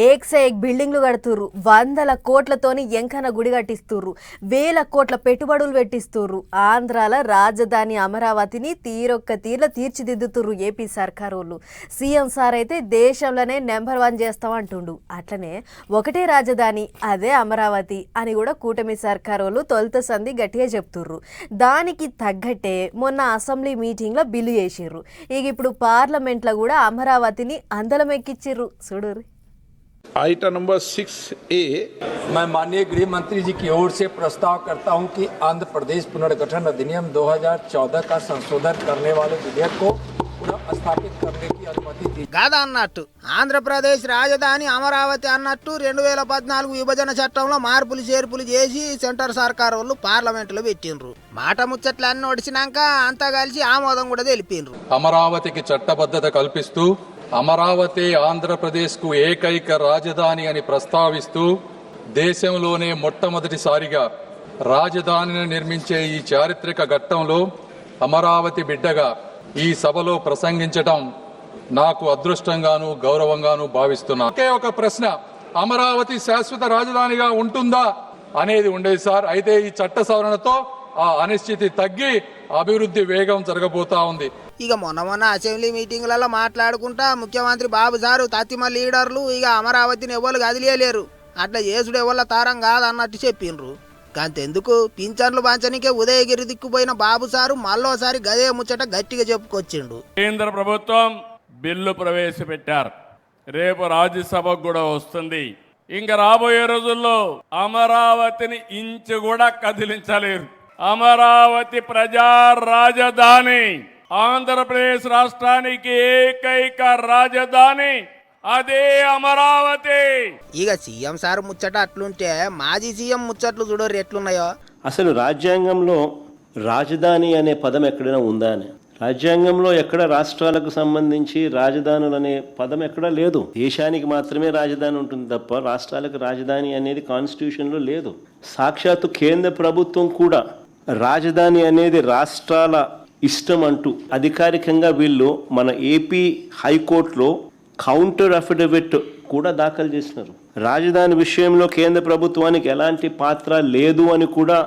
ఏక్సే ఏక్ బిల్డింగ్లు కడుతుర్రు, వందల కోట్లతోని ఎంకన గుడి కట్టిస్తుర్రు, వేల కోట్ల పెట్టుబడులు పెట్టిస్తుర్రు. ఆంధ్రాల రాజధాని అమరావతిని తీరొక్క తీర్ల తీర్చిదిద్దుతుర్రు ఏపీ సర్కారోళ్ళు. సీఎం సార్ అయితే దేశంలోనే నెంబర్ 1 చేస్తామంటుండు. అట్లనే ఒకటే రాజధాని అదే అమరావతి అని కూడా కూటమి సర్కారోళ్ళు తొలుత సంధి గట్టిగా చెప్తుర్రు. దానికి తగ్గట్టే మొన్న అసెంబ్లీ మీటింగ్లో బిల్లు చేసిర్రు. ఇక ఇప్పుడు పార్లమెంట్లో కూడా అమరావతిని అందలం ఎక్కిచ్చిర్రు. చూడుర్రి. Item number 6A। मैं माननीय गृह मंत्री जी की ओर से प्रस्ताव करता हूं कि आंध्र प्रदेश पुनर्गठन अधिनियम 2014 का संशोधन करने वाले विधेयक को पुनः स्थापित करने की अनुमति दी। కాదా అన్నట్టు ఆంధ్రప్రదేశ్ రాజధాని అమరావతి అన్నట్టు 2014 విభజన చట్టంలో మార్పులు చేర్పులు చేసి సెంటర్ సర్కార్ వాళ్ళు పార్లమెంట్లో పెట్టిండ్రు. మాట ముచ్చట్లు అన్ని ఒడిచినాక అంతా కలిసి ఆమోదం కూడా తెలిపిండ్రు. అమరావతికి చట్టబద్ధత కల్పిస్తూ అమరావతి ఆంధ్రప్రదేశ్కు ఏకైక రాజధాని అని ప్రస్తావిస్తూ దేశంలోనే మొట్టమొదటిసారిగా రాజధానిని నిర్మించే ఈ చారిత్రక ఘట్టంలో అమరావతి బిడ్డగా ఈ సభలో ప్రసంగించడం నాకు అదృష్టంగాను గౌరవంగాను భావిస్తున్నాను. ఒకే ఒక ప్రశ్న, అమరావతి శాశ్వత రాజధానిగా ఉంటుందా అనేది ఉండేది సార్. అయితే ఈ చట్ట సవరణతో ఆ అనిశ్చితి తగ్గి అభివృద్ధి వేగం జరగబోతా ఉంది. ఇక మొన్న అసెంబ్లీ మీటింగ్లలో మాట్లాడుకుంటా ముఖ్యమంత్రి బాబు సారు తత్తిమ లీడర్లు ఇక అమరావతిని ఎవరు కదిలేయలేరు, అట్లా చేసుడు ఎవళ్ళ తారం కాదన్నట్టు చెప్పిండ్రు. అంతెందుకు పింఛన్లు పంచనికే ఉదయగిరి దిక్కుపోయిన బాబు సారు మళ్ళోసారి గదే ముచ్చట గట్టిగా చెప్పుకొచ్చిండు. కేంద్ర ప్రభుత్వం బిల్లు ప్రవేశపెట్టారు, రేపు రాజ్యసభకు కూడా వస్తుంది. ఇంకా రాబోయే రోజుల్లో అమరావతిని ఇంచు కూడా కదిలించలేరు. అమరావతి ప్రజా రాజధాని, ఆంధ్రప్రదేశ్ రాష్ట్రానికి ఏకైక రాజధాని అదే అమరావతి. ఇక సీఎం సార్ ముచ్చట అట్లుంటే మాజీ సీఎం ముచ్చట్లు చూడరు ఎట్లున్నాయో. అసలు రాజ్యాంగంలో రాజధాని అనే పదం ఎక్కడైనా ఉందా అని, రాజ్యాంగంలో ఎక్కడ రాష్ట్రాలకు సంబంధించి రాజధానులు అనే పదం ఎక్కడా లేదు. దేశానికి మాత్రమే రాజధాని ఉంటుంది తప్ప రాష్ట్రాలకు రాజధాని అనేది కాన్స్టిట్యూషన్లో లేదు. సాక్షాత్తు కేంద్ర ప్రభుత్వం కూడా రాజధాని అనేది రాష్ట్రాల ఇష్టం అంటూ అధికారికంగా వీళ్ళు మన ఏపీ హైకోర్టులో కౌంటర్ అఫిడవిట్ కూడా దాఖలు చేసినారు. రాజధాని విషయంలో కేంద్ర ప్రభుత్వానికి ఎలాంటి పాత్ర లేదు అని కూడా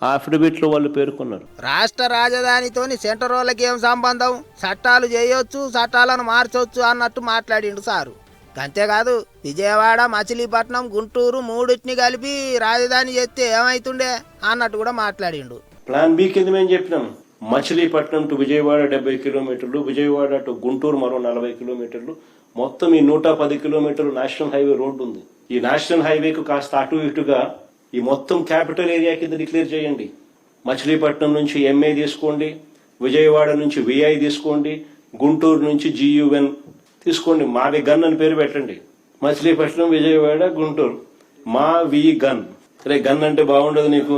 ఆ అఫిడవిట్లో వాళ్ళు పేర్కొన్నారు. రాష్ట్ర రాజధానితోని సెంటర్ వాళ్ళకి ఏం సంబంధం, చట్టాలు చేయొచ్చు, చట్టాలను మార్చొచ్చు అన్నట్టు మాట్లాడిండు సారు. అంతేకాదు విజయవాడ, మచిలీపట్నం, గుంటూరు మూడింటిని కలిపి రాజధాని చేస్తే ఏమైతుండే అన్నట్టు కూడా మాట్లాడిండు. ప్లాన్ బి కింద మేము చెప్పినాం, మచిలీపట్నం టు విజయవాడ 70 కిలోమీటర్లు, విజయవాడ టు గుంటూరు మరో 40 కిలోమీటర్లు, మొత్తం ఈ 110 కిలోమీటర్లు నేషనల్ హైవే రోడ్డు ఉంది. ఈ నేషనల్ హైవేకు కాస్త అటు ఇటుగా ఈ మొత్తం క్యాపిటల్ ఏరియా కింద డిక్లేర్ చేయండి. మచిలీపట్నం నుంచి ఎంఏ తీసుకోండి, విజయవాడ నుంచి విఐ తీసుకోండి, గుంటూరు నుంచి GUN తీసుకోండి. మావి గన్ అని పేరు పెట్టండి. మచిలీపట్నం, విజయవాడ, గుంటూరు, మా వి గన్. సరే గన్ అంటే బాగుండదు నీకు,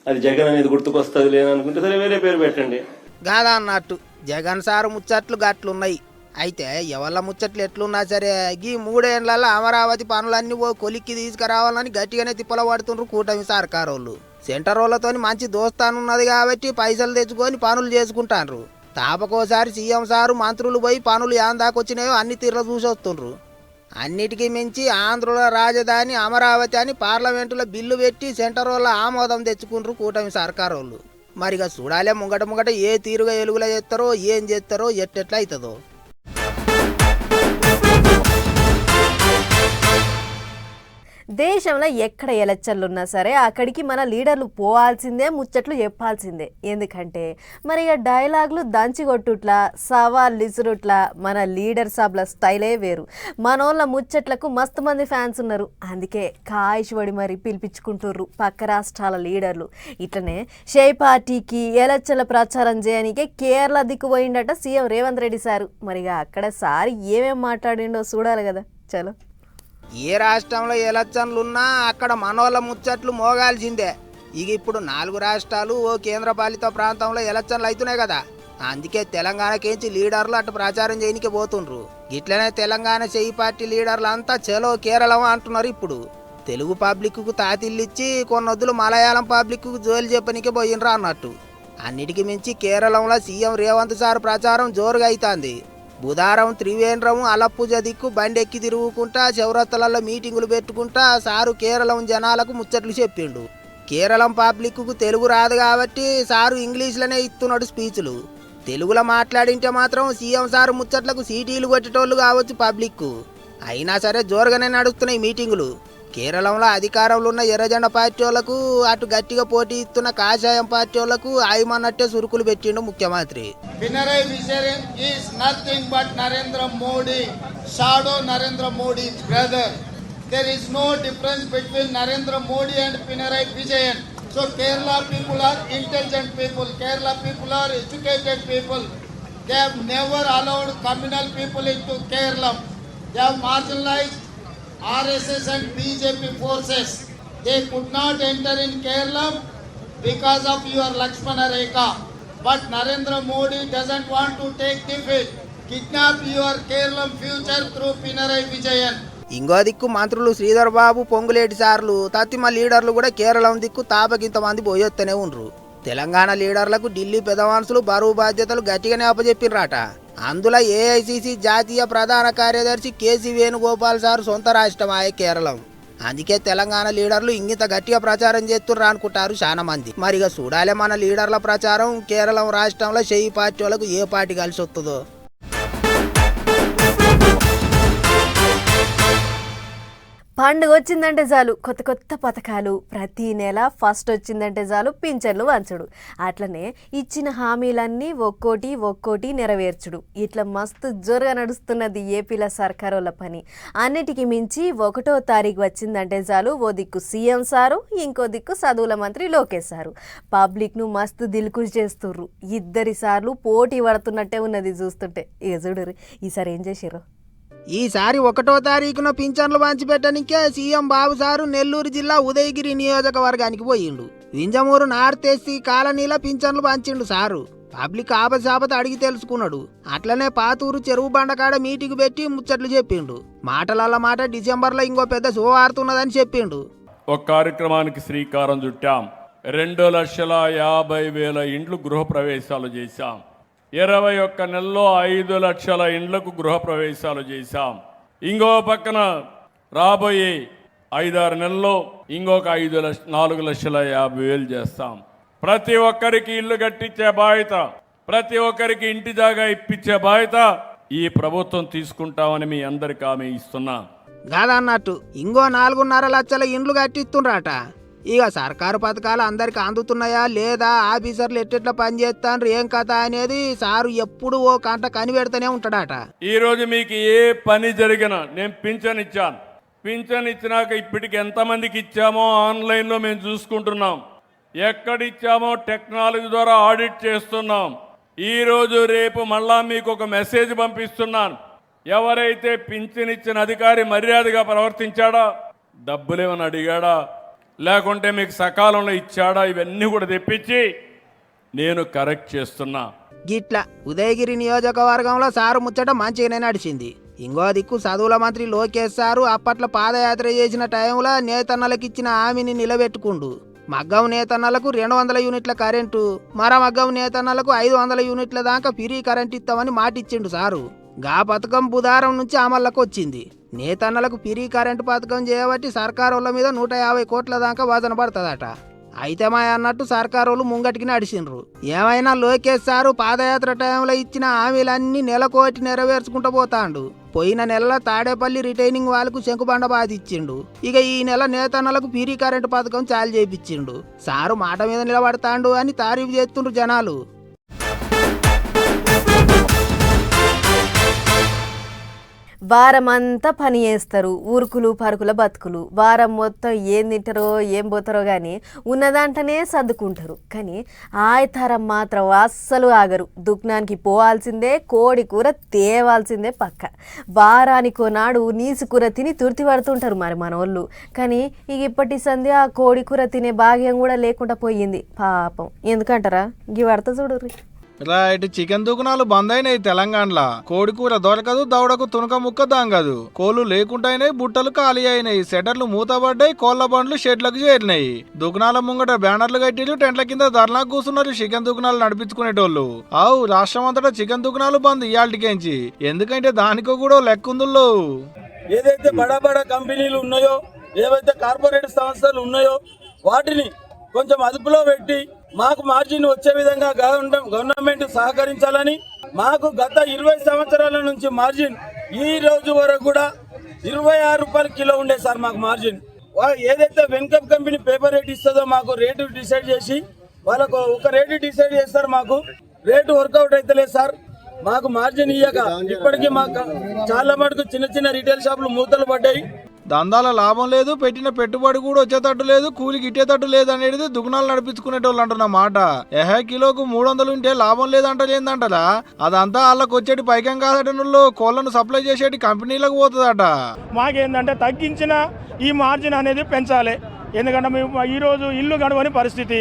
అది జగన్ అనేది గుర్తుకొస్తుంది లేదనుకుంటే సరే వేరే పేరు పెట్టండి. కాదా అన్నట్టు జగన్ సారు ముచ్చట్లు గట్లున్నాయి. అయితే ఎవళ్ళ ముచ్చట్లు ఎట్లున్నా సరే ఈ 3 ఏళ్లలో అమరావతి పనులన్నీ ఓ కొలిక్కి తీసుకురావాలని గట్టిగానే తిప్పల పడుతుండ్రు కూటమి సర్కారోళ్ళు. సెంటర్ వాళ్ళతోని మంచి దోస్తానున్నది కాబట్టి పైసలు తెచ్చుకొని పనులు చేసుకుంటాన్రు. తాపకోసారి సీఎం సారు మంత్రులు పోయి పనులు యాందాకొచ్చినాయో అన్ని తీర్ల చూసి వస్తుండ్రు. అన్నిటికీ మించి ఆంధ్రుల రాజధాని అమరావతి అని పార్లమెంటులో బిల్లు పెట్టి సెంటర్ వాళ్ళ ఆమోదం తెచ్చుకుంటారు కూటమి సర్కారోళ్ళు. మరిగా చూడాలే ముంగట ఏ తీరుగా ఎలుగులా చేస్తారో, ఏం చేస్తారో, ఎట్టెట్లా అవుతుందో. దేశంలో ఎక్కడ ఎలక్షన్లు ఉన్నా సరే అక్కడికి మన లీడర్లు పోవాల్సిందే, ముచ్చట్లు చెప్పాల్సిందే. ఎందుకంటే మరి ఇక డైలాగులు దంచి కొట్టుట్లా, సవాళ్ళు ఇసురుట్లా మన లీడర్ సభల స్టైలే వేరు. మనోళ్ళ ముచ్చట్లకు మస్తు మంది ఫ్యాన్స్ ఉన్నారు. అందుకే కాయిష్ మరి పిలిపించుకుంటుర్రు పక్క రాష్ట్రాల లీడర్లు. ఇట్లనే షే పార్టీకి ఎలక్షన్ల ప్రచారం చేయడానికే కేరళ దిక్కుపోయిండట సీఎం రేవంత్ రెడ్డి సారు. మరిగా అక్కడ సారి ఏమేం మాట్లాడిండో చూడాలి కదా. చలో. ఏ రాష్ట్రంలో ఎలక్షన్లున్నా అక్కడ మనోళ్ళ ముచ్చట్లు మోగాల్సిందే. ఇక ఇప్పుడు 4 రాష్ట్రాలు ఓ కేంద్రపాలిత ప్రాంతంలో ఎలక్షన్లు అవుతున్నాయి కదా, అందుకే తెలంగాణకేంచి లీడర్లు అటు ప్రచారం చేయనికే పోతుండ్రు. ఇట్లనే తెలంగాణ చెయ్యి పార్టీ లీడర్లు అంతా చలో కేరళం అంటున్నారు. ఇప్పుడు తెలుగు పబ్లిక్కు తాతిల్లిచ్చి కొన్నొద్దులు మలయాళం పబ్లిక్కు జోలు చెప్పనికే పోయినరా అన్నట్టు. అన్నిటికీ మించి కేరళంలో సీఎం రేవంత్ సార్ ప్రచారం జోరుగా అవుతుంది. బుధారం త్రివేంద్రం అలప్పుజ దిక్కు బండెక్కి తిరుగుకుంటా చౌరత్తలలో మీటింగులు పెట్టుకుంటా సారు కేరళం జనాలకు ముచ్చట్లు చెప్పిండు. కేరళం పబ్లిక్కు తెలుగు రాదు కాబట్టి సారు ఇంగ్లీష్లోనే ఇస్తున్నాడు స్పీచ్లు. తెలుగులో మాట్లాడింటే మాత్రం సీఎం సారు ముచ్చట్లకు సీటీలు కొట్టేటోళ్ళు కావచ్చు పబ్లిక్. అయినా సరే జోరుగానే నడుస్తున్నాయి మీటింగులు. కేరళంలో అధికారంలో ఉన్న ఎర్రజెండ పార్టీ వాళ్ళకు అటు గట్టిగా పోటీ ఇస్తున్న కాషాయం పార్టీ వాళ్ళకు ఆయమన్నట్టే సురుకులు పెట్టిండు ముఖ్యమంత్రి. Pinarayi Vijayan is nothing but Narendra Modi, shadow Narendra Modi's brother. There is no difference between Narendra Modi and Pinarayi Vijayan. So Kerala people are intelligent people, Kerala people are educated people. They have never allowed communal people into Kerala. They have marginalized RSS and BJP forces. They could not enter in Kerala because of your Lakshmana Rekha. But Narendra Modi doesn't want to take defeat. Kidnap your Kerala future through Pinarayi Vijayan. ఇంకో దిక్కు మంత్రులు శ్రీధర్ బాబు, పొంగులేటి సార్లు, తత్తిమ లీడర్లు కూడా కేరళం దిక్కు తాపకింతమంది పోయొత్తనే ఉండ్రు. తెలంగాణ లీడర్లకు ఢిల్లీ పెదవాన్సులు బరువు బాధ్యతలు గట్టిగానే అప్పచెప్పిర్రాట. అందులో ఏఐసిసి జాతీయ ప్రధాన కార్యదర్శి కేసీ వేణుగోపాల్ సార్ సొంత రాష్ట్రం ఆయే కేరళం. అందుకే తెలంగాణ లీడర్లు ఇంగిత గట్టిగా ప్రచారం చేస్తుర్రు అనుకుంటారు చాలా మంది. మరిగా చూడాలి మన లీడర్ల ప్రచారం కేరళం రాష్ట్రంలో చెయ్యి పార్టీ వాళ్ళకు ఏ పార్టీ కలిసి వస్తుందో. పండుగ వచ్చిందంటే చాలు కొత్త కొత్త పథకాలు, ప్రతి నెల ఫస్ట్ వచ్చిందంటే చాలు పింఛన్లు వంచుడు, అట్లనే ఇచ్చిన హామీలన్నీ ఒక్కోటి నెరవేర్చుడు. ఇట్లా మస్తు జోరుగా నడుస్తున్నది ఏపీల సర్కారోళ్ళ పని. అన్నిటికీ మించి 1వ తారీఖు వచ్చిందంటే చాలు ఓ దిక్కు సీఎం సారు, ఇంకో దిక్కు చదువుల మంత్రి లోకేష్ సారు పబ్లిక్ను మస్తు దిల్కుష్ చేస్తుర్రు. ఇద్దరి సార్లు పోటీ పడుతున్నట్టే ఉన్నది చూస్తుంటే. ఇక చూడరు ఈసారి ఏం చేసిర్రు. ఈసారి 1వ తారీఖున పింఛన్లు పంచిపెట్టడానికే సీఎం బాబు సారు నెల్లూరు జిల్లా ఉదయగిరి నియోజకవర్గానికి పోయిండు. వింజమూరు నార్త్ ఎస్సీ కాలనీలో పింఛన్లు పంచిండు సారు. పబ్లిక్ ఆపసాపత అడిగి తెలుసుకున్నాడు. అట్లనే పాతూరు చెరువు బండకాడ మీటింగ్ పెట్టి ముచ్చట్లు చెప్పిండు. మాటలల్ల మాట డిసెంబర్లో ఇంకో పెద్ద శుభవార్తున్నదని చెప్పిండు. ఒక కార్యక్రమానికి శ్రీకారం చుట్టాం. 2,50,000 ఇండ్లు గృహప్రవేశాలు చేశాం. 21 నెలల్లో 5 లక్షల ఇండ్లకు గృహప్రవేశాలు చేశాం. ఇంకో పక్కన రాబోయే 5-6 నెలల్లో ఇంకొక 4,50,000 చేస్తాం. ప్రతి ఒక్కరికి ఇల్లు కట్టించే బాధ్యత, ప్రతి ఒక్కరికి ఇంటి జాగా ఇప్పించే బాధ్యత ఈ ప్రభుత్వం తీసుకుంటామని మీ అందరికి హామీ ఇస్తున్నా. కాదన్నట్టు ఇంకో 4.5 లక్షల ఇండ్లు కట్టిస్తుండ్రాట. ఇక సర్కారు పథకాలు అందరికి అందుతున్నాయా లేదా, ఆఫీసర్లు ఎట్టెట్లా పనిచేస్తాను ఏం కథ అనేది సారు ఎప్పుడు ఓ కంట కనిపెడుతూనే ఉంటాడట. ఈ రోజు మీకు ఏ పని జరిగినా నేను పింఛన్ ఇచ్చాను. పింఛన్ ఇచ్చినాక ఇప్పటికి ఎంతమందికి ఇచ్చామో ఆన్లైన్లో మేము చూసుకుంటున్నాం. ఎక్కడిచ్చామో టెక్నాలజీ ద్వారా ఆడిట్ చేస్తున్నాం. ఈ రోజు రేపు మళ్ళా మీకు ఒక మెసేజ్ పంపిస్తున్నాను. ఎవరైతే పింఛన్ ఇచ్చిన అధికారి మర్యాదగా ప్రవర్తించాడా, డబ్బులేమని అడిగాడా, లేకుంటే మీకు సకాలంలో ఇచ్చాడా, ఇవన్నీ కూడా తెప్పించి నేను కరెక్ట్ చేస్తున్నా. గిట్లా ఉదయగిరి నియోజకవర్గంలో సారు ముచ్చట మంచిగానే నడిచింది. ఇంకో దిక్కు చదువుల మంత్రి లోకేష్ సారు అప్పట్లో పాదయాత్ర చేసిన టైంలో నేతన్నలకు ఇచ్చిన హామీని నిలబెట్టుకుండు. మగ్గం నేతన్నలకు 200 యూనిట్ల కరెంటు, మర మగ్గం నేతన్నలకు 500 యూనిట్ల దాకా ఫ్రీ కరెంట్ ఇస్తామని మాటిచ్చిండు సారు. గా పథకం బుధారం నుంచి అమల్లోకి వచ్చింది. నేతన్నలకు ఫ్రీ కరెంటు పథకం చేయబట్టి సర్కారోళ్ళ మీద 150 కోట్ల దాకా వజన పడుతుందట. అయితే మా అన్నట్టు సర్కారోళ్ళు ముంగటికి నడిచిండ్రు. ఏమైనా లోకేష్ సారు పాదయాత్ర టైంలో ఇచ్చిన హామీలన్నీ నెలకోటి నెరవేర్చుకుంటూ పోతాండు. పోయిన నెలలో తాడేపల్లి రిటైనింగ్ వాళ్ళకు శంకుబండ బాధ ఇచ్చిండు. ఇక ఈ నెల నేతన్నలకు ఫ్రీ కరెంటు పథకం చాలు చేయించిండు. సారు మాట మీద నిలబడతాండు అని తారీఫ్ చేస్తుండ్రు జనాలు. వారమంతా పని చేస్తారు, ఊరుకులు పరుకుల బతుకులు. వారం మొత్తం ఏం తింటారో ఏం పోతారో కానీ ఉన్నదంటనే సర్దుకుంటారు. కానీ ఆయతరం మాత్రం అస్సలు ఆగరు. దుకాణానికి పోవాల్సిందే, కోడి కూర తేవాల్సిందే పక్క. వారానికో నాడు నీసు కూర తిని తుర్తి పడుతుంటారు మరి మనోళ్ళు. కానీ ఇక ఇప్పటి సంది ఆ కోడి కూర తినే భాగ్యం కూడా లేకుండా పోయింది పాపం. ఎందుకంటారా, ఇవి పడతా చూడరు. రైట్, చికెన్ దుకాణాలు బంద్ అయినాయి తెలంగాణలో. కోడి కూర దొరకదు, దవడకు తునక ముక్క దాంగదు. కోళ్లు లేకుంటాయినాయి, బుట్టలు ఖాళీ అయినాయి, సెటర్లు మూతబడ్డాయి, కోళ్ల బండ్లు షెడ్లకు చేరినాయి. దుకాణాల ముంగట బ్యానర్లు కట్టిలు, టెంట్ల కింద ధర్నా కూర్చున్నారు చికెన్ దుకాణాలు నడిపించుకునేటోళ్ళు. రాష్ట్రం అంతటా చికెన్ దుకాణాలు బంద్ ఇయాల్టికేంచి. ఎందుకంటే దానికో కూడా లెక్కుందుల్లో. ఏదైతే బడా బడా కంపెనీలు ఉన్నాయో, ఏవైతే కార్పొరేట్ సంస్థలు ఉన్నాయో వాటిని కొంచెం అదుపులో పెట్టి మాకు మార్జిన్ వచ్చే విధంగా గవర్నమెంట్ సహకరించాలని, మాకు గత 20 సంవత్సరాల నుంచి మార్జిన్ ఈ రోజు వరకు కూడా 26 రూపాయల కిలో ఉండే సార్ మాకు మార్జిన్. ఏదైతే వెన్కప్ కంపెనీ పేపర్ రేట్ ఇస్తుందో మాకు రేటు డిసైడ్ చేసి వాళ్ళకు ఒక రేటు డిసైడ్ చేస్తారు. మాకు రేటు వర్కౌట్ అవుతలేదు సార్. మాకు మార్జిన్ ఇయ్యక ఇప్పటికీ మాకు చాలా మటుకు చిన్న చిన్న రీటైల్ షాపులు మూతలు పడ్డాయి. దందాల లాభం లేదు, పెట్టిన పెట్టుబడి కూడా వచ్చేటట్టు లేదు, కూలికి ఇట్టేటట్టు లేదు అనేది దుకాణాలు నడిపించుకునేటోళ్ళు అంటున్న మాట. కిలోకు 300 ఉంటే లాభం లేదంటలేదంటరా? అదంతా వాళ్ళకి వచ్చేటి పైకం కాదట, కోళ్లను సప్లై చేసేటి కంపెనీలకు పోతుందట. మాకేందంటే తగ్గించిన ఈ మార్జిన్ అనేది పెంచాలి. ఎందుకంటే మేము ఈరోజు ఇల్లు గడవని పరిస్థితి.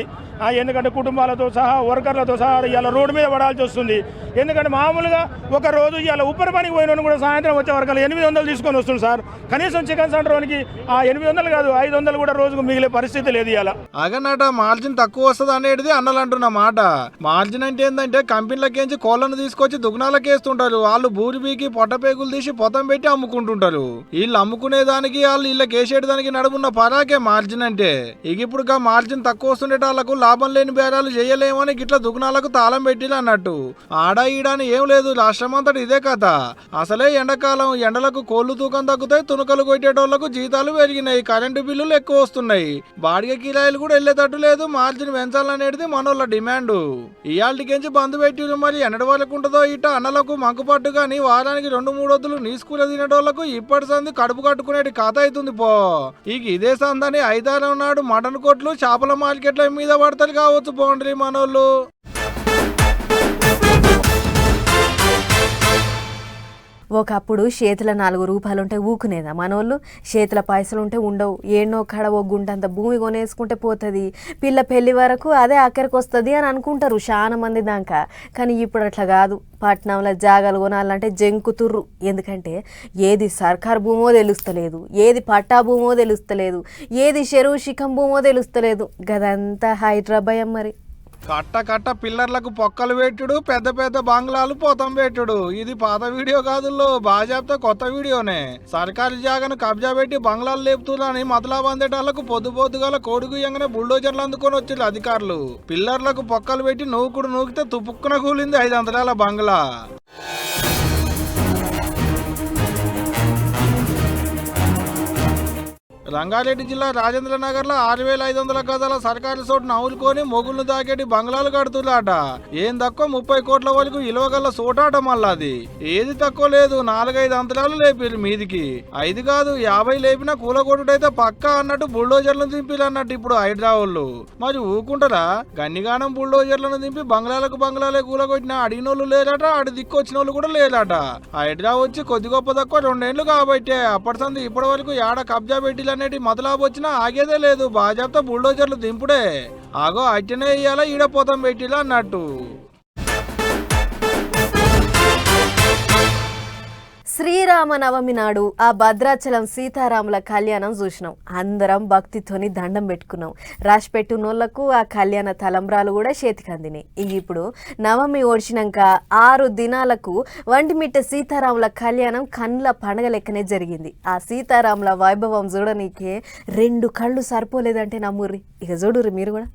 ఎందుకంటే కుటుంబాలతో సహా వర్కర్లతో సహా ఇలా రోడ్డు మీద పడాల్సి వస్తుంది. ఎందుకంటే మామూలుగా ఒక రోజు ఇలా ఉప్పరి పనికి పోయిన కూడా సాయంత్రం వచ్చే వరకు 800 తీసుకొని వస్తుంది సార్. కనీసం చికెన్ సెంటర్ వానికి 800 కాదు 500 కూడా రోజుకు మిగిలే పరిస్థితి లేదు. ఇలా అగనట మార్జిన్ తక్కువ వస్తుంది అనేది అన్నలు అంటున్న మాట. మార్జిన్ అంటే ఏంటంటే కంపెనీలకేంచి కోళ్లను తీసుకొచ్చి దుకాణాలకు వేస్తుంటారు. వాళ్ళు బూరి బీకి పొట్టపేగులు తీసి పొతం పెట్టి అమ్ముకుంటుంటారు. వీళ్ళు అమ్ముకునే దానికి వాళ్ళు వీళ్ళకి వేసేటి దానికి నడుమున్న పరాకే మార్జిన్ అంటే. ఇప్పుడు మార్జిన్ తక్కువ వస్తుండే వాళ్ళకు లాభం లేని బేరాలు చేయలేమని గిట్ల దుకాణాలకు తాళం పెట్టిలు అన్నట్టు. ఆడ ఈడని ఏం లేదు, రాష్ట్రం అంతటి ఇదే కథ. అసలే ఎండాకాలం, ఎండలకు కోళ్లు తూకం తగ్గుతాయి, తునకలు కొట్టేటోళ్లకు జీతాలు పెరిగినాయి, కరెంటు బిల్లులు ఎక్కువ వస్తున్నాయి, బాడిగ కిరాయిలు కూడా వెళ్లేటట్టు లేదు. మార్జిన్ పెంచాలనేది మనోళ్ళ డిమాండ్. ఇయాల్టికెంచి బంద్ పెట్టిలు. మరి ఎన్నటి వరకు ఉంటుందో ఇట అన్నలకు మంకుపట్టు గాని వారానికి 2-3 వద్దులు నీసుకూర తినేటోళ్లకు ఇప్పటి సంది కడుపు కట్టుకునేటి కథ అవుతుంది పో. ఇదే సందని 5-6 నాడు మటన్ కొట్లు చేపల మార్కెట్ల మీద పడతారు కావచ్చు పోండ్రి మనోళ్ళు. ఒకప్పుడు చేతుల 4 రూపాయలుంటే ఊకునేదా మనోళ్ళు? చేతుల పైసలుంటే ఉండవు. ఏన్నో కడ ఓ గుంటంత భూమి కొనేసుకుంటే పోతుంది, పిల్ల పెళ్లి వరకు అదే అక్కడికి వస్తుంది అని అనుకుంటారు చాలా మంది దాకా. కానీ ఇప్పుడు అట్లా కాదు. పట్నంలో జాగాలు కొనాలంటే జంకుతుర్రు. ఎందుకంటే ఏది సర్కారు భూమో తెలుస్తలేదు, ఏది పట్టా భూమో తెలుస్తలేదు, ఏది చెరువు శిఖం భూమో తెలుస్తలేదు. గదంతా హైదరాబాద్ మరి. కట్ట పిల్లర్లకు పొక్కలు పెట్టుడు, పెద్ద పెద్ద బంగ్లాలు పోతం పెట్టుడు. ఇది పాత వీడియో కాదుల్లో, బాజాబ్తా కొత్త వీడియోనే. సర్కారు జాగాను కబ్జా పెట్టి బంగ్లాలు లేపుతున్నారని మతలాబందేటాలకు పొద్దుగల కోడిగుయ్యంగానే బుల్డోజర్లు అందుకొని వచ్చారు అధికారులు. పిల్లర్లకు పొక్కలు పెట్టి నూకితే తుపుక్కున కూలింది 5 అంతరాల బంగ్లా. రంగారెడ్డి జిల్లా రాజేంద్ర నగర్ లో 6500 గజాల సర్కారు చోటును అవులుకొని మొగుళ్ళు దాకేటి బంగ్లాలు కడుతులాట. ఏం తక్కువ 30 కోట్ల వరకు ఇలువగల చోటాట. మళ్ళాది ఏది తక్కువ లేదు, 4-5 అంతరాలు లేపిరు మీదికి. 5 కాదు 50 లేపినా కూలగొట్టుడైతే పక్కా అన్నట్టు బుల్డోజర్లను దింపిరు అన్నట్టు ఇప్పుడు హైదరాబాద్లు. మరి ఊకుంటారా? గన్నిగానం బుల్డోజర్లను దింపి బంగ్లాలే కూలగొట్టినా అడిగినోళ్ళు లేరట, అడి దిక్కొచ్చిన వాళ్ళు కూడా లేరట. హైదరాబాద్ వచ్చి కొద్ది గొప్ప తక్కువ 2 ఏళ్లు కాబట్టి అప్పటి సంది ఇప్పటి వరకు ఏడ కబ్జా పెట్టి మొదలాపు వచ్చినా ఆగేదే లేదు. బాజాబ్తా బుల్డోజర్లు దింపుడే. ఆగో అట్టనే ఇయ్యాలా, ఈడపోతాం పెట్టిలా అన్నట్టు. శ్రీరామనవమి నాడు ఆ భద్రాచలం సీతారాముల కళ్యాణం చూసినాం. అందరం భక్తితోని దండం పెట్టుకున్నాం. రాసి పెట్టునోళ్లకు ఆ కళ్యాణ తలంబ్రాలు కూడా చేతికి అందినాయి. ఇప్పుడు నవమి ఓడిచినాక 6 దినాలకు వంటిమిట్ట సీతారాముల కళ్యాణం కన్నుల పండగ లెక్కనే జరిగింది. ఆ సీతారాముల వైభవం చూడనీకే 2 కళ్ళు సరిపోలేదంటే నమ్ముర్రి. ఇక చూడుర్రి మీరు కూడా.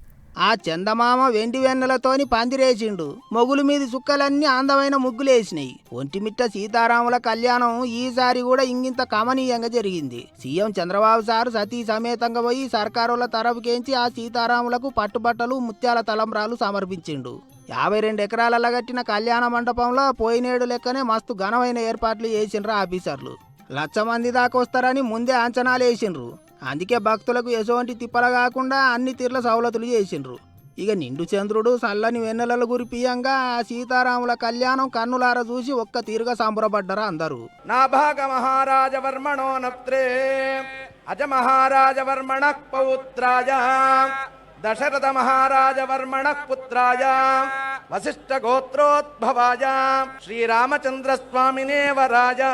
ఆ చందమామ వెండి వెన్నెలతోని పందిరేసిండు. మొగుల మీద చుక్కలన్నీ అందమైన ముగ్గులేసినాయి. ఒంటిమిట్ట సీతారాముల కళ్యాణం ఈసారి కూడా ఇంగింత కమనీయంగా జరిగింది. సీఎం చంద్రబాబు సారు సతీ సమేతంగా పోయి సర్కారుల తరపుకేంచి ఆ సీతారాములకు పట్టుబట్టలు ముత్యాల తలంబ్రాలు సమర్పించిండు. 52 ఎకరాలలో కట్టిన కళ్యాణ మండపంలో పోయినేడు లెక్కనే మస్తు ఘనమైన ఏర్పాట్లు చేసిండ్రు ఆఫీసర్లు. 1,00,000 మంది దాకా వస్తారని ముందే అంచనాలు వేసిండ్రు. అందుకే భక్తులకు ఎటువంటి తిప్పల కాకుండా అన్ని తీర్ల సౌలతులు చేసిండ్రు. ఇక నిండు చంద్రుడు చల్లని వెన్నెలలు గురిపియంగా సీతారాముల కళ్యాణం కన్నులార చూసి ఒక్క తీరుగా సంబరపడ్డారు అందరూ. నా భాగ మహారాజ వర్మణో నప్త్రే అజ మహారాజ వర్మణ పౌత్రాయ దశరథ మహారాజ వర్మణ పుత్రాయ వశిష్ఠ గోత్రోద్భవాయ శ్రీరామచంద్ర స్వామినే వరాజా.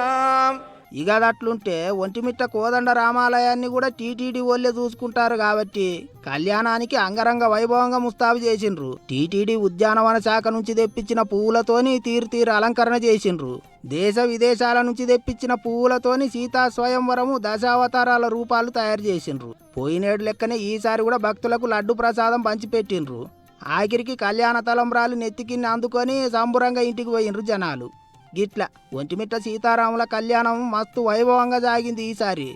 ఇక అట్లుంటే ఒంటిమిట్ట కోదండ రామాలయాన్ని కూడా టీటీడీ వాళ్ళే చూసుకుంటారు కాబట్టి కళ్యాణానికి అంగరంగ వైభవంగా ముస్తాబు చేసిండ్రు. టీటీడీ ఉద్యానవన శాఖ నుంచి తెప్పించిన పువ్వులతోని తీరు అలంకరణ చేసిండ్రు. దేశ విదేశాల నుంచి తెప్పించిన పువ్వులతోని సీతా స్వయంవరము దశావతారాల రూపాలు తయారు చేసిండ్రు. పోయినేడు లెక్కనే ఈసారి కూడా భక్తులకు లడ్డు ప్రసాదం పంచిపెట్టిండ్రు. ఆఖరికి కళ్యాణ తలంబ్రాలు నెత్తికిన్ని అందుకొని సంబురంగా ఇంటికి పోయిండ్రు జనాలు. గిట్ల ఒంటిమిట్ట సీతారాముల కళ్యాణం మస్తు వైభవంగా సాగింది ఈసారి.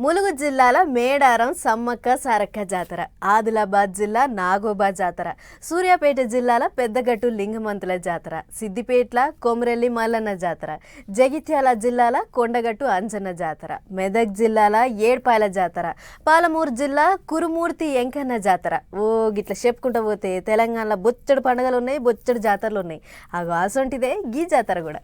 ములుగు జిల్లాల మేడారం సమ్మక్క సారక్క జాతర, ఆదిలాబాద్ జిల్లా నాగోబా జాతర, సూర్యాపేట జిల్లాల పెద్దగట్టు లింగమంతుల జాతర, సిద్దిపేట్ల కొమరెల్లి మల్లన్న జాతర, జగిత్యాల జిల్లాల కొండగట్టు అంజన్న జాతర, మెదక్ జిల్లాల ఏడ్పాయల జాతర, పాలమూరు జిల్లా కురుమూర్తి ఎంకన్న జాతర. ఓ గిట్ల చెప్పుకుంటూ పోతే తెలంగాణలో బొచ్చడు పండుగలు ఉన్నాయి, బొచ్చడు జాతరలు ఉన్నాయి. అవి అసొంటిదే గీ జాతర కూడా.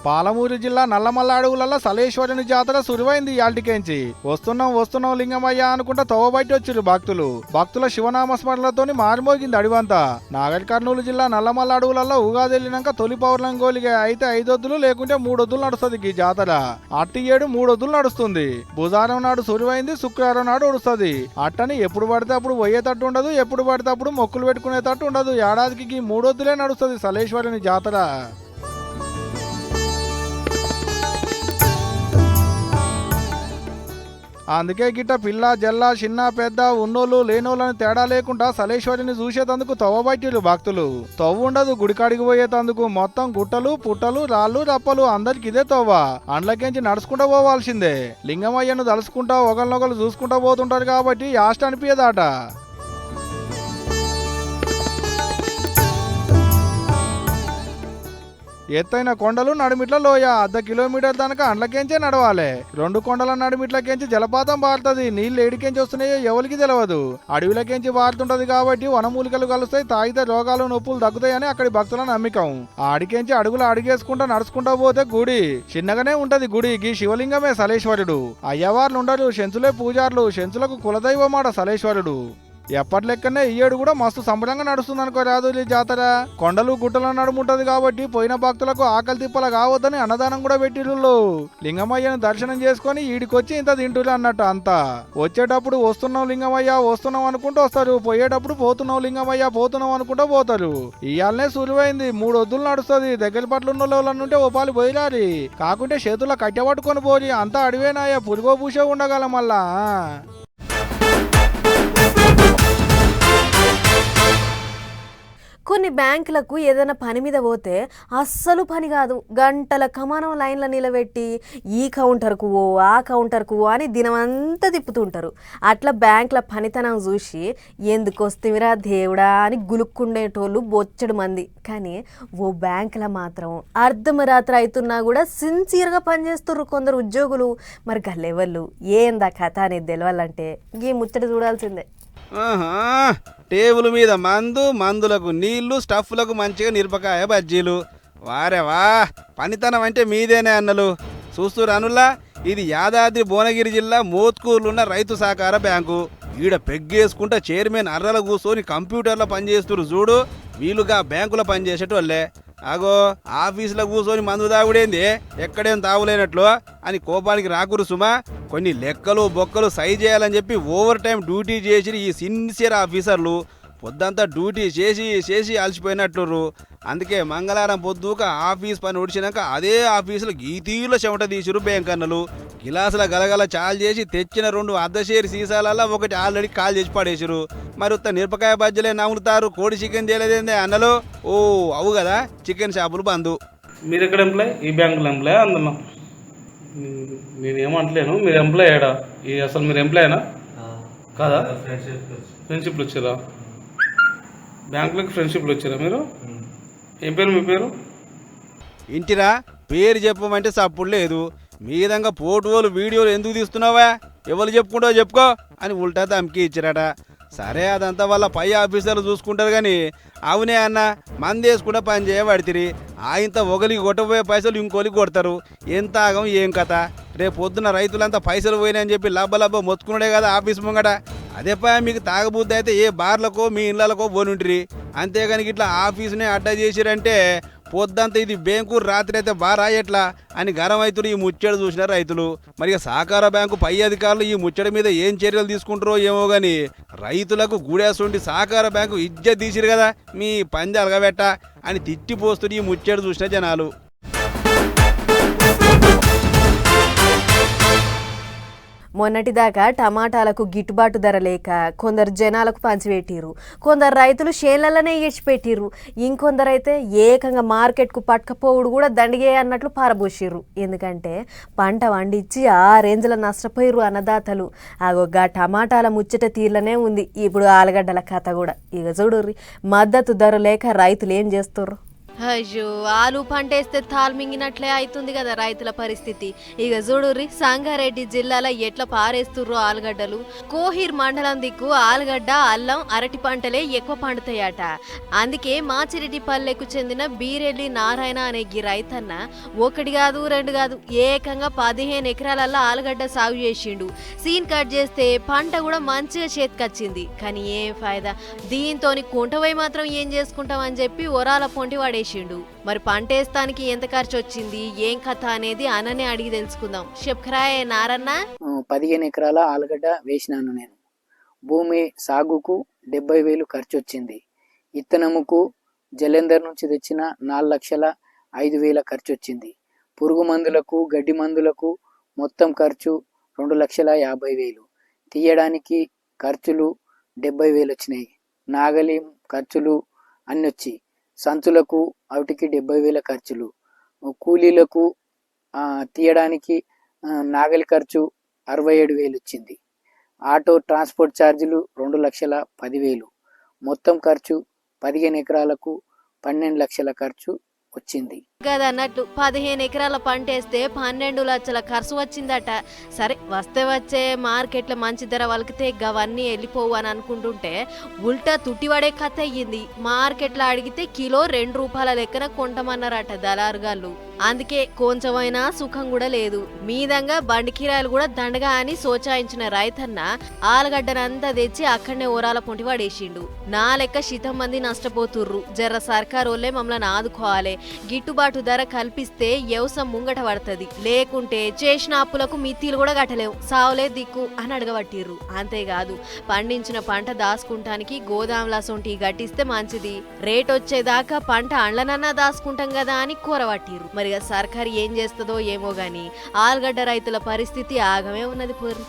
పాలమూరు జిల్లా నల్లమల్ల అడవులలో సలేశ్వరుని జాతర సురువైంది. యాల్టికేంచి వస్తున్నాం లింగమయ్య అనుకుంటా తవ్వబట్టి వచ్చిరు భక్తులు. భక్తుల శివనామస్మరణలతోని మారిమోగింది అడివంతా. నాగర్ కర్నూలు జిల్లా నల్లమల్ల అడవులలో ఉగాది వెళ్ళినాక తొలి పౌర్ణం గోలిగా అయితే 5 వద్దులు లేకుంటే 3 వద్దులు నడుస్తుంది ఈ జాతర. అట్టి 7 3 వద్దులు నడుస్తుంది. బుధవారం నాడు సురువైంది, శుక్రవారం నాడు ఉడుస్తుంది. అట్టని ఎప్పుడు పడితే అప్పుడు పోయేటట్టు ఉండదు, ఎప్పుడు పడితే అప్పుడు మొక్కులు పెట్టుకునేటట్టు ఉండదు. ఏడాదికి 3 వద్దులే నడుస్తుంది సలేశ్వరుని జాతర. అందుకే గిట్ట పిల్ల జల్ల చిన్న పెద్ద ఉన్నోళ్ళు లేనోళ్ళని తేడా లేకుండా సలేశ్వరిని చూసేటందుకు తవ్వబట్టిరు భక్తులు. తవ్వు ఉండదు గుడికాడికి పోయేటందుకు. మొత్తం గుట్టలు పుట్టలు రాళ్ళు రప్పలు, అందరికి ఇదే తవ్వ. అండ్లకేంచి నడుచుకుంటా పోవాల్సిందే. లింగమయ్యను తలుసుకుంటా ఒకరినొకరు చూసుకుంటా పోతుంటారు కాబట్టి యాస్ట్ అనిపించదాట. ఎత్తైన కొండలు, నడిమిట్ల లోయ, 1/2 కిలోమీటర్ దాకా అండ్లకేంచే నడవాలి. 2 కొండల నడిమిట్లకేంచి జలపాతం పారుతుంది. నీళ్లు ఏడికేంచి వస్తున్నాయో ఎవరికి తెలియదు. అడవిలకేంచి పారుతుంటది కాబట్టి వనమూలికలు కలుస్తాయి, తాగితే రోగాలు నొప్పులు తగ్గుతాయని అక్కడి భక్తుల నమ్మకం. ఆడికేంచి అడుగులు అడిగేసుకుంటా నడుచుకుంటా పోతే గుడి చిన్నగానే ఉంటది. గుడికి శివలింగమే సలేశ్వరుడు. అయ్యవార్లు ఉండరు, శంచులే పూజార్లు. శంచులకు కులదైవమాట సలేశ్వరుడు. ఎప్పటి లెక్కనే ఈ ఏడు కూడా మస్తు సంబరంగా నడుస్తుంది అనుకో రాదు ఈ జాతర. కొండలు గుట్టల నడుముంటది కాబట్టి పోయిన భక్తులకు ఆకలి తిప్పల కావద్దని అన్నదానం కూడా పెట్టిళ్ళు. లింగమయ్యను దర్శనం చేసుకుని ఈడికొచ్చి ఇంత తింటురు అన్నట్టు అంతా. వచ్చేటప్పుడు వస్తున్నాం లింగమయ్య వస్తున్నాం అనుకుంటూ వస్తారు, పోయేటప్పుడు పోతున్నాం లింగమయ్య పోతున్నాం అనుకుంటూ పోతారు. ఇయాలనే సులువైంది, 3 వద్దులు నడుస్తుంది. దగ్గర పట్ల ఉన్న వాళ్ళనుంటే ఓపాలు పోయిరారి, కాకుంటే చేతుల్లో కట్టె పట్టుకొని పోరి. అంతా అడివేనాయ పురుగో పూసే ఉండగల మళ్ళా. కొన్ని బ్యాంకులకు ఏదైనా పని మీద పోతే అస్సలు పని కాదు, గంటల కమానం లైన్లో నిలబెట్టి ఈ కౌంటర్కు ఓ ఆ కౌంటర్కు ఓ అని దినమంతా తిప్పుతుంటారు. అట్లా బ్యాంకుల పనితనం చూసి ఎందుకు వస్తేవిరా దేవుడా అని గులుక్కుండేటోళ్ళు బొచ్చడు మంది. కానీ ఓ బ్యాంకులో మాత్రం అర్ధమరాత్రి అవుతున్నా కూడా సిన్సియర్గా పనిచేస్తుర్రు కొందరు ఉద్యోగులు. మరి గల్లెవళ్ళు ఏందా కథ అనేది తెలవాలంటే ఈ ముచ్చట చూడాల్సిందే. టేబుల్ మీద మందులకు నీళ్లు, స్టఫ్లకు మంచిగా మిరపకాయ బజ్జీలు. వారేవా పనితనం అంటే మీదేనే అన్నలు. చూస్తురు అనుల్లా, ఇది యాదాద్రి భువనగిరి జిల్లా మోత్కూరులున్న రైతు సహకార బ్యాంకు. ఈడ పెగ్గేసుకుంటా చైర్మన్ అర్రల కూర్చొని కంప్యూటర్లో పనిచేస్తురు చూడు. వీలుగా బ్యాంకులో పనిచేసేటోళ్ళే. అగో ఆఫీసులో కూర్చొని మందు తాగుడేంది, ఎక్కడేం తాగులేనట్లు అని కోపానికి రాకురు సుమా. కొన్ని లెక్కలు బొక్కలు సై చేయాలని చెప్పి ఓవర్ టైం డ్యూటీ చేసి ఈ సిన్సియర్ ఆఫీసర్లు పొద్దంతా డ్యూటీ చేసి అలసిపోయినట్లు. అందుకే మంగళవారం పొద్దుక ఆఫీస్ పని ఉడిచినాక అదే ఆఫీసులో గీతీలో చెమట తీసిరు బ్యాంకన్నలు. గిలాసుల గలగల చాలు చేసి తెచ్చిన 2 అర్ధషేరు సీసాలలో ఒకటి ఆల్రెడీ కాల్ చేసి పడేసిరు. మరి ఉత్త మిరపకాయ బజ్జలే నమ్ముతారు, కోడి చికెన్ తేలేదేందే అన్నలు. ఓ అవు కదా, చికెన్ షాపులు బంద్. మీరు ఎక్కడ ఎంప్లాయ్? ఈ బ్యాంకులో ఎంప్లాయ్ అందులో? నేను ఏమంటలేను, మీరు ఎంప్లాయ్ ఏడా? అసలు మీరు ఎంప్లాయేనా కాదా? ఫ్రెండ్షిప్లు వచ్చారా? బ్యాంకులకు ఫ్రెండ్షిప్లు వచ్చారా మీరు? ఏం పేరు మీ పేరు? ఇంటిరా పేరు చెప్పమంటే సప్పుడు లేదు. మీ విధంగా ఫోటోలు వీడియోలు ఎందుకు తీస్తున్నావా? ఎవరు చెప్పుకుంటావో చెప్పుకో అని ఉల్టా ధమ్కి ఇచ్చారట. సరే అదంతా వాళ్ళ పై ఆఫీసర్లు చూసుకుంటారు కానీ అవునే అన్న మంది వేసుకుంటే పని చేయబడితిరి ఆయంత ఒకరికి కొట్టబోయే పైసలు ఇంకోరికి కొడతారు ఎంత ఆగం ఏం కథ రేపు పొద్దున రైతులంతా పైసలు పోయినాయని చెప్పి లబ్బ మొత్తుకున్నాడే కదా ఆఫీస్ ముంగట అదే మీకు తాగబుద్ధి అయితే ఏ బార్లకో మీ ఇళ్ళకో పోనుంటిరి అంతేగాని ఇట్లా ఆఫీసునే అడ్డా చేసిరంటే పొద్దంతా ఇది బ్యాంకు రాత్రి అయితే బారా ఎట్లా అని గరం అవుతున్నారు ఈ ముచ్చట చూసిన రైతులు మరి సహకార బ్యాంకు పై అధికారులు ఈ ముచ్చట మీద ఏం చర్యలు తీసుకుంటారో ఏమో గాని రైతులకు గూడేసుండి సహకార బ్యాంకు ఇజ్జత్ తీసిరు కదా మీ పంది అలగబెట్ట అని తిట్టిపోస్తున్నారు ఈ ముచ్చట చూసిన జనాలు. మొన్నటిదాకా టమాటాలకు గిట్టుబాటు ధర లేక కొందరు జనాలకు పంచిపెట్టిర్రు, కొందరు రైతులు షేన్లలోనే ఇచ్చిపెట్టిర్రు, ఇంకొందరైతే ఏకంగా మార్కెట్కు పట్టుకపోవుడు కూడా దండిగే అన్నట్లు పారబోసిర్రు. ఎందుకంటే పంట వండించి ఆ రేంజ్లో నష్టపోయిర్రు అన్నదాతలు. అగొగ్గా టమాటాల ముచ్చట తీర్లనే ఉంది ఇప్పుడు ఆలుగడ్డల కథ కూడా. ఇక చూడుర్రి మద్దతు ధర లేక రైతులు ఏం చేస్తుర్రు. అయ్యో ఆలు పంట వేస్తే తాల్మింగినట్లే అవుతుంది కదా రైతుల పరిస్థితి. ఇక చూడుర్రి సంగారెడ్డి జిల్లాలో ఎట్లా పారేస్తుర్రు ఆలుగడ్డలు. కోహిర్ మండలం దిక్కు ఆలుగడ్డ అల్లం అరటి పంటలే ఎక్కువ పండుతాయట. అందుకే మాచిరెడ్డిపల్లెకు చెందిన బీరెల్లి నారాయణ అనే ఈ రైతన్న ఒకటి కాదు రెండు కాదు ఏకంగా 15 ఎకరాలల్లో ఆలుగడ్డ సాగు చేసిండు. సీన్ కట్ చేస్తే పంట కూడా మంచిగా చేతికొచ్చింది. కానీ ఏం ఫాయిదా, దీంతో కుంటవై మాత్రం ఏం చేసుకుంటామని చెప్పి ఒరాల పొంటి వాడేసి. మరి పంట వేస్తానికి ఎంత ఖర్చు వచ్చింది ఏం కథ అనేది అన్ననే అడిగి తెలుసుకుందాం. చెప్కరాయే నారన్న. 15 ఎకరాల ఆలుగడ్డ వేసినాను నేను. భూమి సాగుకు 70,000 ఖర్చు వచ్చింది. ఇత్తనముకు జలంధర్ నుంచి తెచ్చిన 4,05,000 ఖర్చు వచ్చింది. పురుగు మందులకు గడ్డి మందులకు మొత్తం ఖర్చు 2,50,000. తీయడానికి ఖర్చులు 70,000 వచ్చినాయి. నాగలి ఖర్చులు అన్ని వచ్చి సంచులకు వాటికి 70,000 ఖర్చులు. కూలీలకు తీయడానికి నాగలి ఖర్చు 67,000 వచ్చింది. ఆటో ట్రాన్స్పోర్ట్ ఛార్జీలు 2,10,000. మొత్తం ఖర్చు 15 ఎకరాలకు 12 లక్షల ఖర్చు వచ్చింది. గదన్నట్టు 15 ఎకరాల పంట వేస్తే 12 లక్షల ఖర్చు వచ్చిందట. సరే వస్తే వచ్చే మార్కెట్లో మంచి ధర వలికితే గవన్నీ వెళ్ళిపోవు అని అనుకుంటుంటే ఉల్టా తుట్టివాడే కథ అయ్యింది. మార్కెట్లో అడిగితే కిలో 2 రూపాయల లెక్కన కొంటమన్నారట దళారుగాళ్ళు. అందుకే కొంచెమైనా సుఖం కూడా లేదు. మీదంగా బండి కిరాయిలు కూడా దండగా అని సోచాయించిన రైతన్న ఆలుగడ్డనంతా తెచ్చి అక్కడనే ఓరాల పొంటి వాడేసిండు. నా లెక్క శితం మంది నష్టపోతుర్రు. జర్ర సర్కారు వాళ్ళే మమ్మల్ని ఆదుకోవాలి, గిట్టుబాటు ధర కల్పిస్తే వ్యవసాయం ముంగట పడుతుంది, లేకుంటే చేసిన అప్పులకు మిత్తిలు కూడా కట్టలేవు, సావులే దిక్కు అని అడగబట్టిర్రు. అంతేకాదు పండించిన పంట దాచుకుంటానికి గోదాంలా సొంటి గట్టిస్తే మంచిది, రేట్ వచ్చేదాకా పంట అండ్లనన్నా దాచుకుంటాం కదా అని కూరబట్టిర్రు. మరి సర్కారు ఏం చేస్తుందో ఏమో గాని ఆలుగడ్డ రైతుల పరిస్థితి ఆగమే ఉన్నది పోరు.